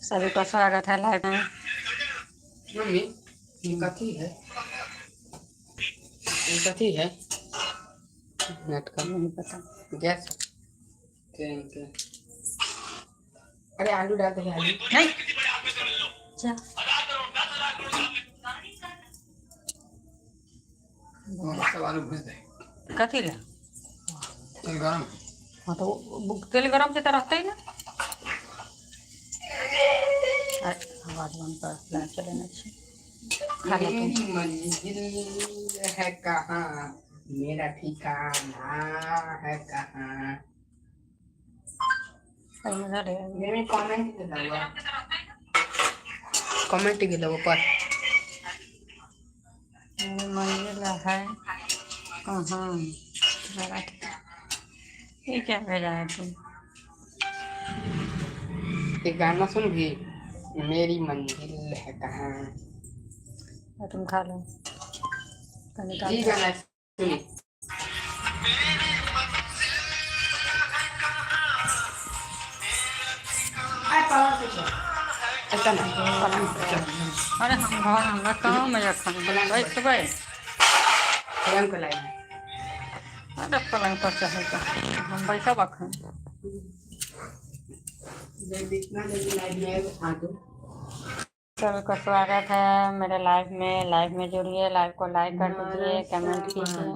सभी का स्वागत है लाइव में। मम्मी ये कथी है? ये कथी है? नेट का नहीं पता। गैस अरे आलू डालते हैं। आलू नहीं जा सब आलू भूज दे। कथी ले तेल गरम। हाँ तो तेल गरम से तो रहता ही ना। आवाज बंद कर लाइव चलेना चाहिए। मेरी मंजिल है कहाँ, मेरा ठिकाना है कहाँ। मजा ले मेरे कमेंट के दवा कमेंट के दवा पर मेरी मंजिल है कहाँ। ये क्या भेजा है तुम? एक गाना सुन भी, मेरी मंजिल है कहाँ। तुम खा लो ये गाना सुनी। ऐसा ना अरे हम कहाँ में रखा भाई सुबह पलंग को लाई। अरे पलंग पर चाहेगा हम बैठा रखें। सभी का स्वागत है मेरे लाइव में जुड़िए, लाइव को लाइक कर दीजिए, कमेंट कीजिए।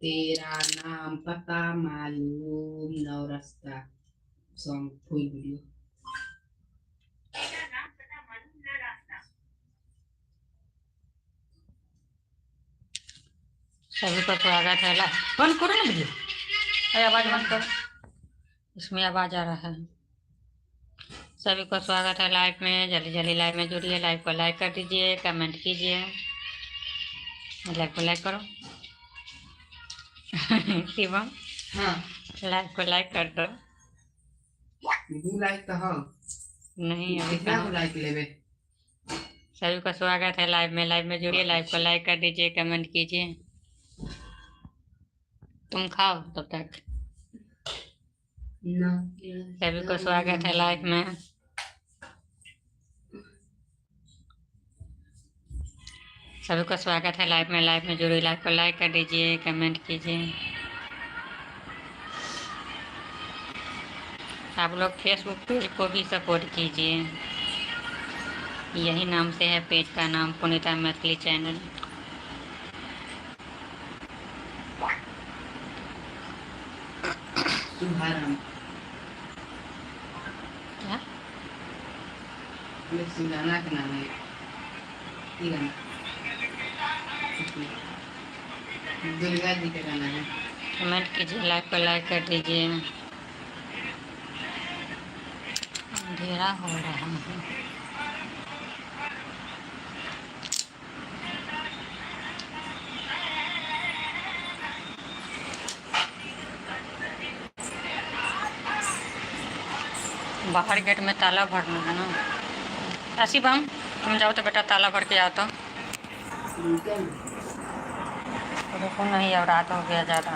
तेरा नाम पता मालूम नौरस्ता सॉन्ग फुल वीडियो। सभी का स्वागत है। बंद करो ना वीडियो, अरे आवाज बंद करो, इसमें आवाज आ रहा है। सभी को स्वागत है लाइव में, जल्दी जल्दी लाइव में जुड़िए, लाइव को लाइक कर दीजिए, कमेंट कीजिए। लाइव को लाइक करो शिवम। हाँ लाइव को लाइक कर दो। 2 लाइक तो हो नहीं अभी कितना को लाइक लेवे। सभी का स्वागत है लाइव में जुड़िए, लाइव को लाइक कर दीजिए, कमेंट कीजिए। तुम खाओ तब तक। सभी को स्वागत है लाइव में। सभी का स्वागत है लाइव में जुड़िए, लाइव को लाइक कर दीजिए, कमेंट कीजिए। आप लोग फेसबुक पेज को भी सपोर्ट कीजिए, यही नाम से है पेज का नाम, पुनीता मैथिली चैनल। क्या सुजाना का नाम है दुर्गा जी का गाना है। कमेंट कीजिए, लाइव को लाइक कर दीजिए। अंधेरा हो रहा है। बाहर गेट में ताला भरना है ना। आसिफ हम तुम जाओ तो बेटा ताला भर के आओ तो। रुको नहीं, अब रात हो गया ज़्यादा।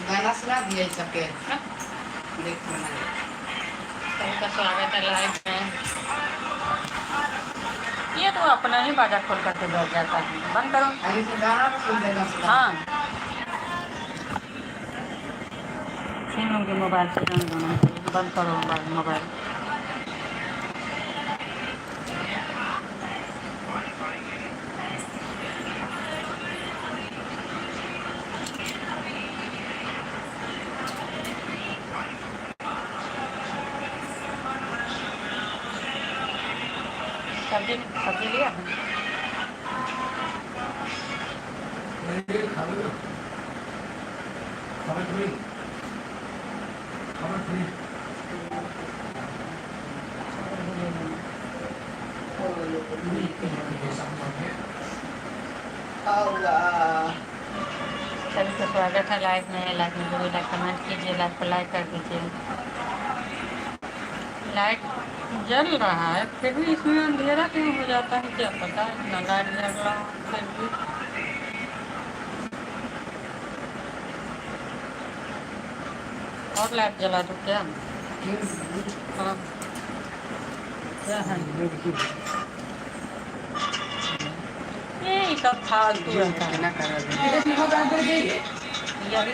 गाना सुना दिया सबके देखो ना। सबका स्वागत है लाइव में। ये तो अपना ही बाजा खोल करके बैठ जाता है, बंद करो। अभी से गाना सुन देगा। हाँ सुन लूँगी मोबाइल से, बंद करो मोबाइल। सब्जी लिया अल्लाह। सभी का स्वागत है लाइव में। लाइव में जो भी लाइक कमेंट कीजिए, लाइव को लाइक कर दीजिए। लाइट जल रहा है फिर भी इसमें अंधेरा क्यों हो जाता है क्या पता। इतना लाइट जल रहा है फिर भी। और लाइट जला दूँ क्या? हाँ, क्या है ये सब फालतू रहता है। ना कर यही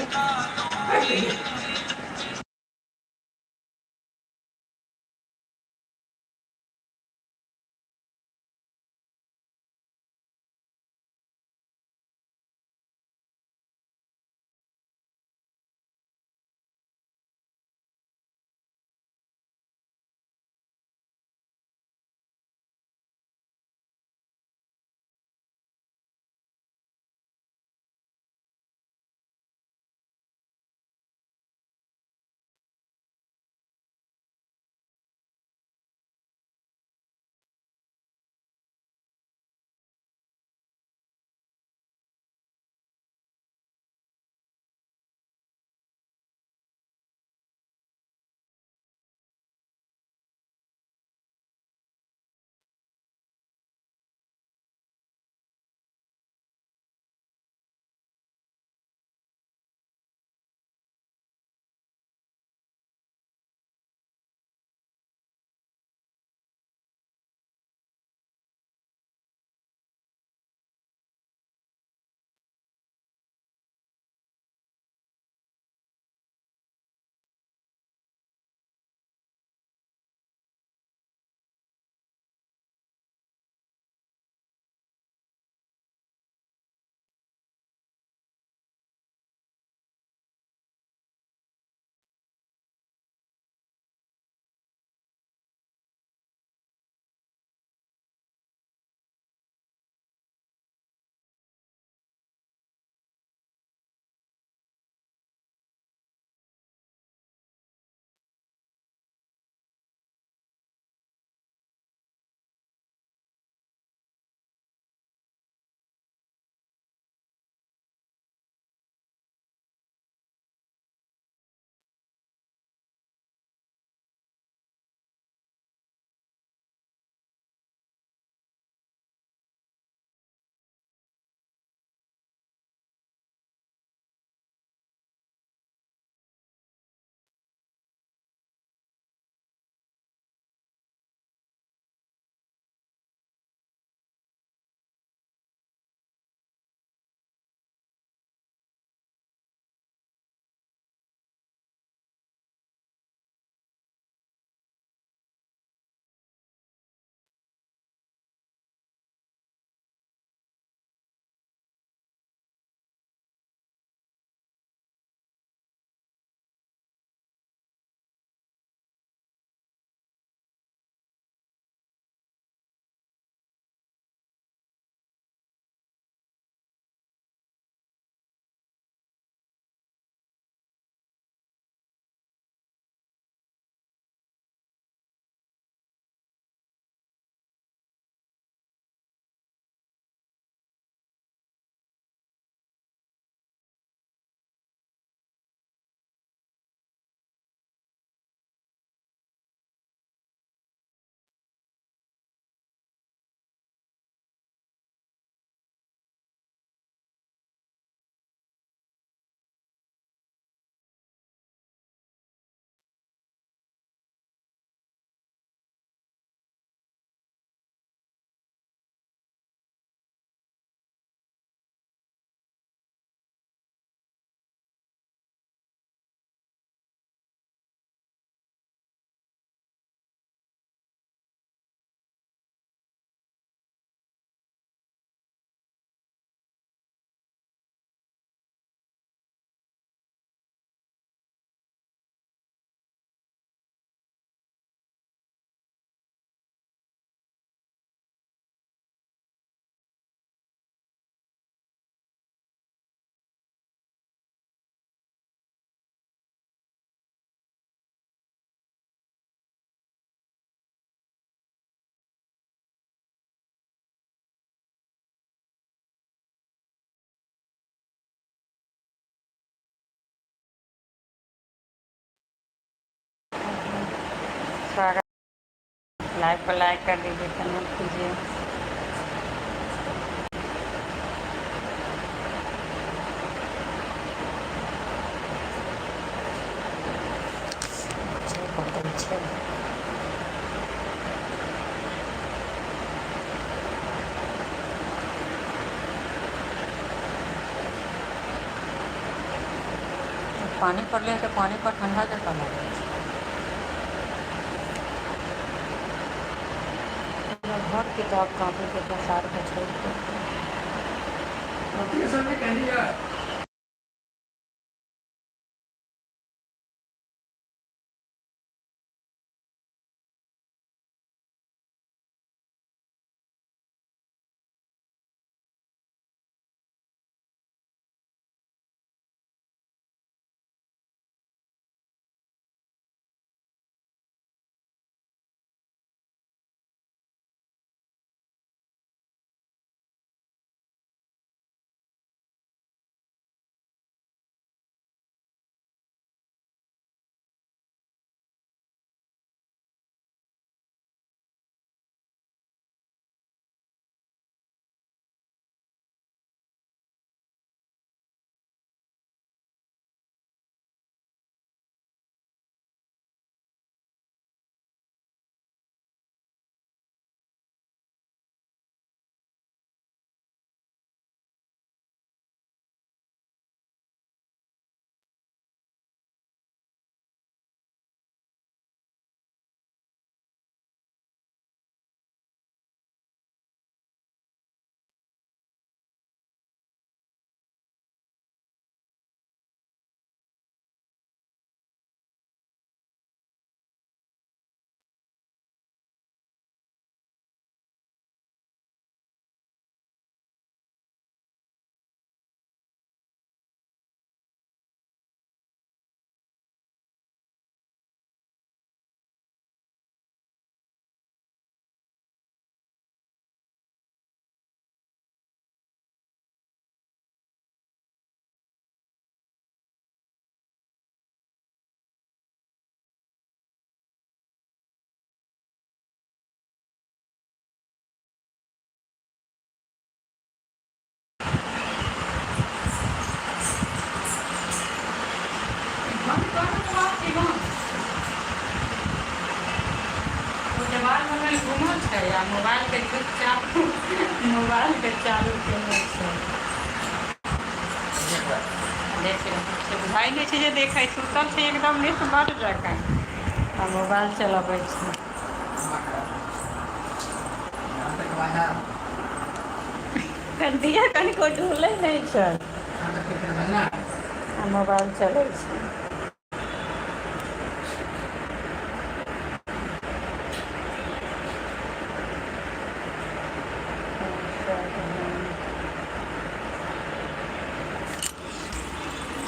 स्वागत। लाइव को लाइक कर दीजिए, कमेंट कीजिए। बहुत अच्छे पानी पड़ले तो पानी पर ठंडा जैसा लगे। घर किताब कापी के प्रसार को छोड़ के घूमल छै आ मोबाइल के चालू मोबाइल के चालू केने छै। देख से बुझाई नहीं छै जे देखै सुतल छै एकदम नित बड़ जकाँ आ मोबाइल चलबै छै। दिया कनिको ढूलै नहीं छै आ मोबाइल चलै छै।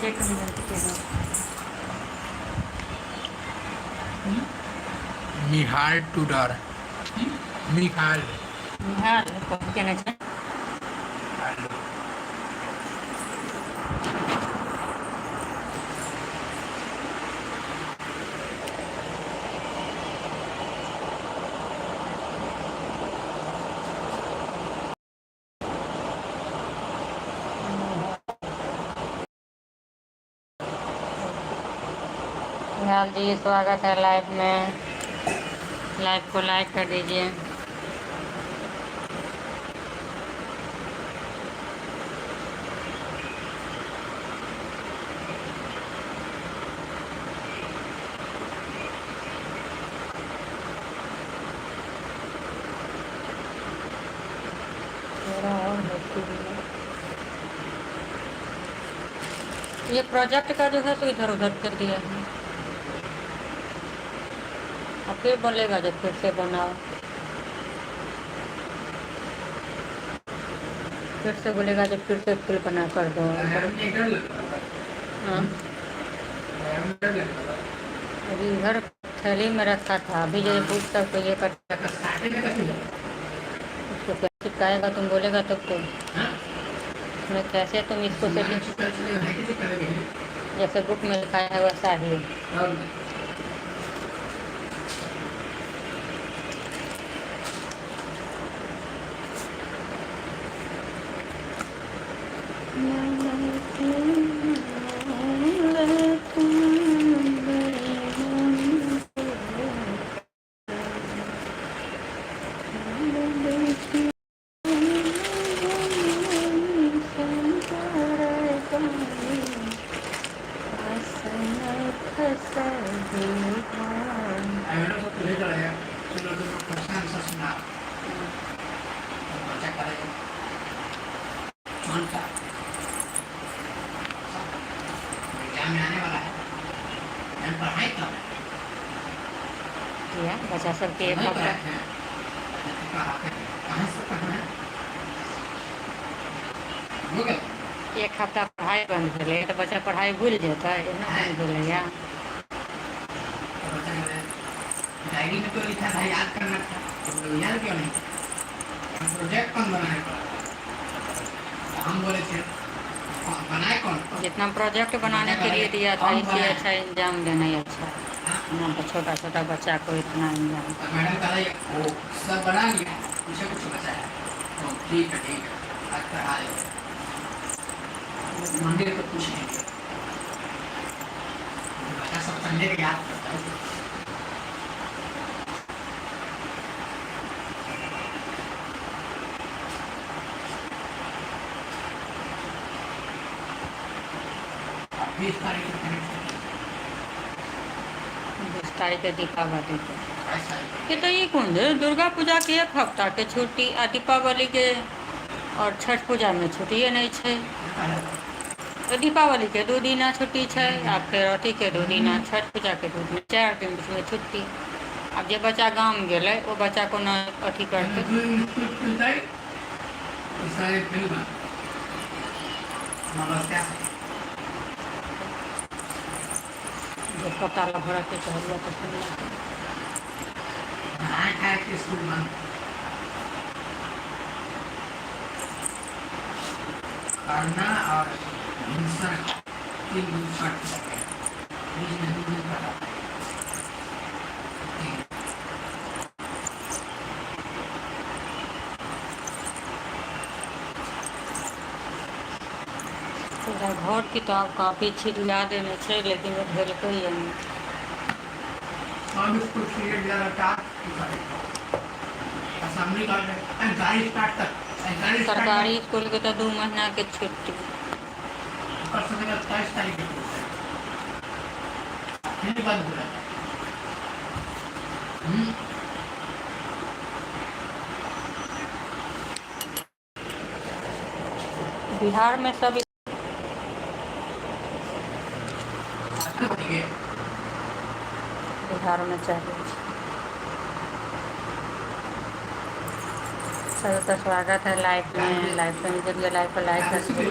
एक मिनट के Mihal Tudor. Mihal. निहाल कथी केने छै? निहाल जी स्वागत है लाइव में। लाइव को लाइक कर दीजिए। ये प्रोजेक्ट का जो है तो इधर उधर कर दिया है। अब फिर बोलेगा जब फिर से बनाओ, फिर से बोलेगा जब फिर से फिर बना कर दो। हाँ अभी इधर थैली में रखा था, अभी जब पूछता तो ये कर उसको क्या चिपकाएगा, तुम बोलेगा तब तो मैं कैसे तुम इसको से जैसे बुक में लिखा है वैसा ही। बच्चा सबके एक हफ्ता एक हफ्ता पढ़ाई बंद भेलै तऽ बच्चा पढ़ाई भूल जेतै, एना बंद भेलैया। डायरी में तो लिखा था याद करना था, तो याद क्यों नहीं? प्रोजेक्ट कौन बनाए? हम बोले थे बनाए कौन? जितना प्रोजेक्ट बनाने के लिए दिया था इससे अच्छा इंजाम देना ही अच्छा है ना, तो छोटा छोटा बच्चा को इतना इंजाम। मैडम कह रही वो सब बना लिया, मुझे कुछ बचा है। ठीक है आज पढ़ा ले, मंदिर को कुछ नहीं दिया। बच्चा सब संडे के याद करता है। बीस तारीख के दीपावली के ये तो ये कौन है, दुर्गा पूजा के एक हफ्ता के छुट्टी आ दीपावली के और छठ पूजा में छुट्टिए नहीं है। तो दीपावली के 2 दिन छुट्टी है, आ फिर अथी के 2 दिन, छठ पूजा के 2 दिन, 4 दिन बीच में छुट्टी। अब जो बच्चा गाँव गेले वो बच्चा को न अथी करते जो पता भरा के चाहिए तो करना और हिंसा 3 दिन घर किताब कापी छिड़िया देने से, लेकिन वो भेलकै ही नहीं। सरकारी स्कूल के तो 2 महीना के छुट्टी। बिहार में सब बिहार में चाहिए सभी का स्वागत है लाइव में। लाइव करने के लिए लाइव को लाइक कर कीजिए।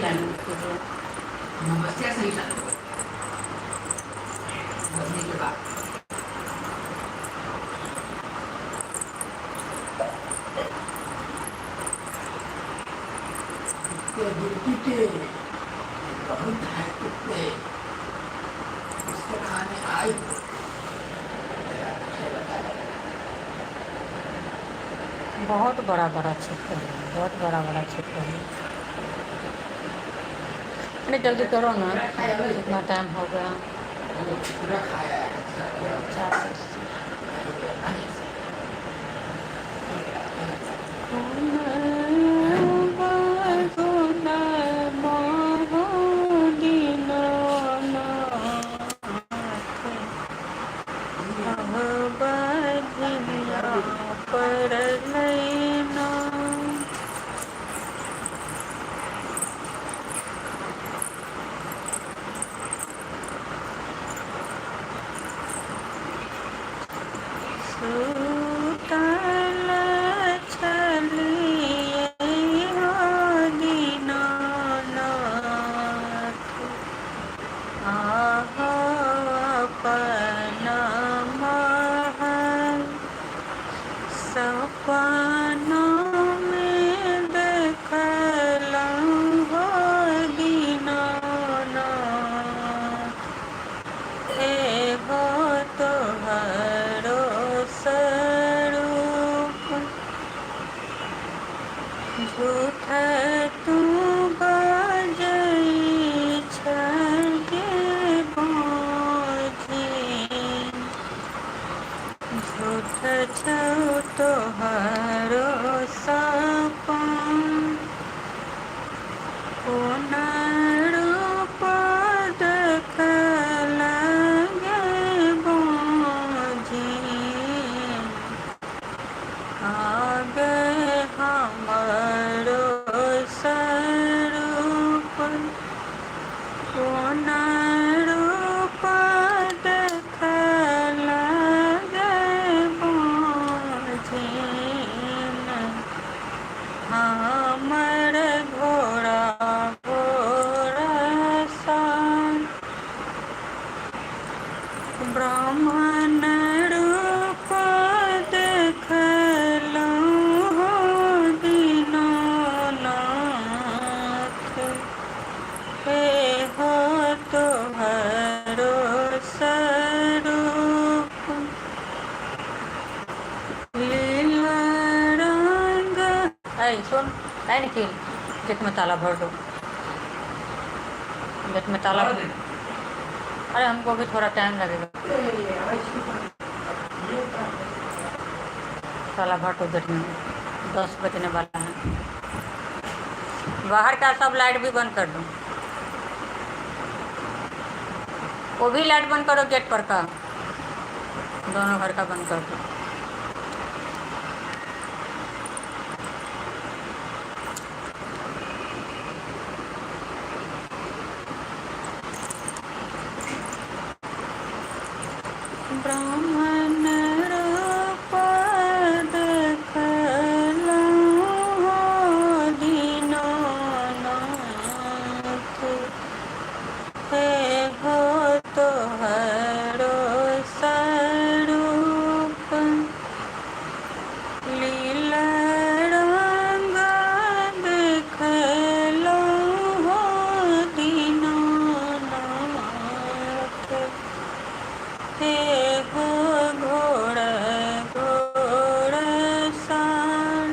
बहुत है कुत्ते उसको खाने आई। बहुत बड़ा बड़ा क्षेत्र है, बहुत बड़ा बड़ा क्षेत्र है। अरे जल्दी करो ना, कितना टाइम हो गया। सुन, है निखिल, गेट में ताला भर दो, गेट में ताला। अरे हमको भी थोड़ा टाइम लगेगा, ताला भर दो गेट में, 10 बजने वाला है। बाहर का सब लाइट भी बंद कर दो, वो भी लाइट बंद करो, गेट पर का दोनों घर का बंद कर दो। ब्राह्मण रूप देखलहुँ दीनानाथ, हे हो तोहरो स्वरूप, लीला रंग देखलहुँ दीनानाथ, हे हो घोड़ घोड़ सान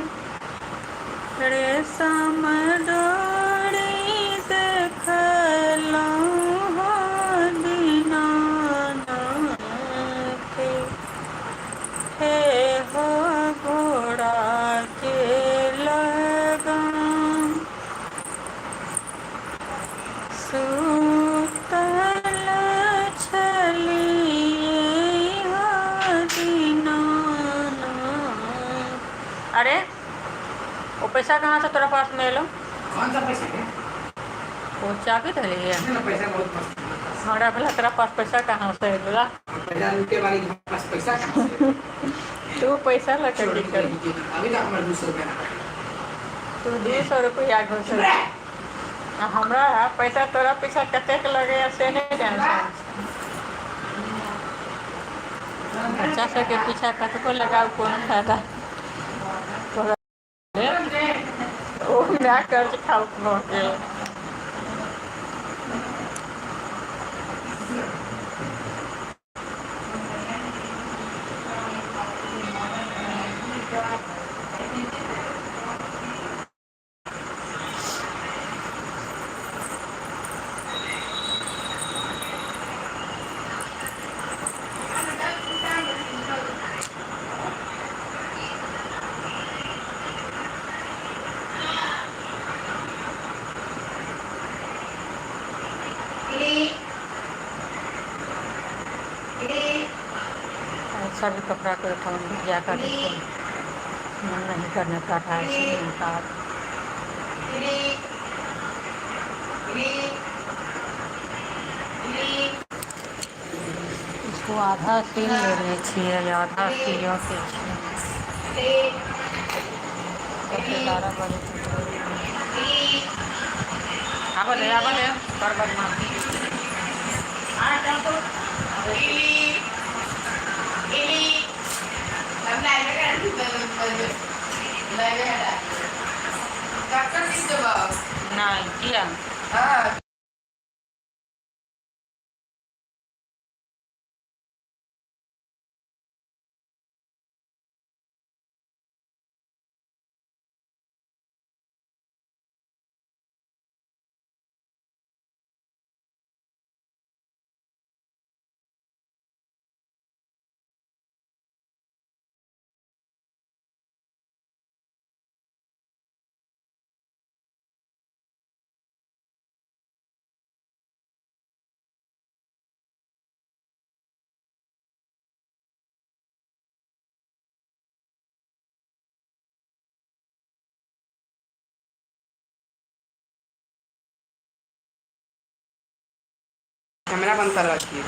रेशम डोरी देखलहुँ दीनानाथ, हे हो घोड़ा के लगाम सुतल छलिए हो दीनानाथ। अरे वो पैसा कहाँ से तोरा पास में एलो? कौन सा पैसा है? वो चाबी धरी है ना पैसा बहुत मस्त। हमारा भला, तेरा पास पैसा कहाँ से एलो? पैसा लूटे वाली के पास पैसा कहाँ से? तू पैसा लेकर की कर? अभी तक हमारे 200 रुपया ना तू 200 रुपया घुस हमरा पैसा तोरा पीछा कतेक लगे से नहीं जान। बच्चा सबके पीछा कतको लगाओ कोनो फायदा तोरा ओ मैं कर्ज खाओ के। अच्छा भी कपड़ा को उठाओ भैया का देखो, मन नहीं करने का था इसलिए का। इसको आधा सील लेने छिए, आधा सियो के छिए। 12 बजे आबले कर बदमाशी। नहीं किया कैमरा बंद कर रखिए।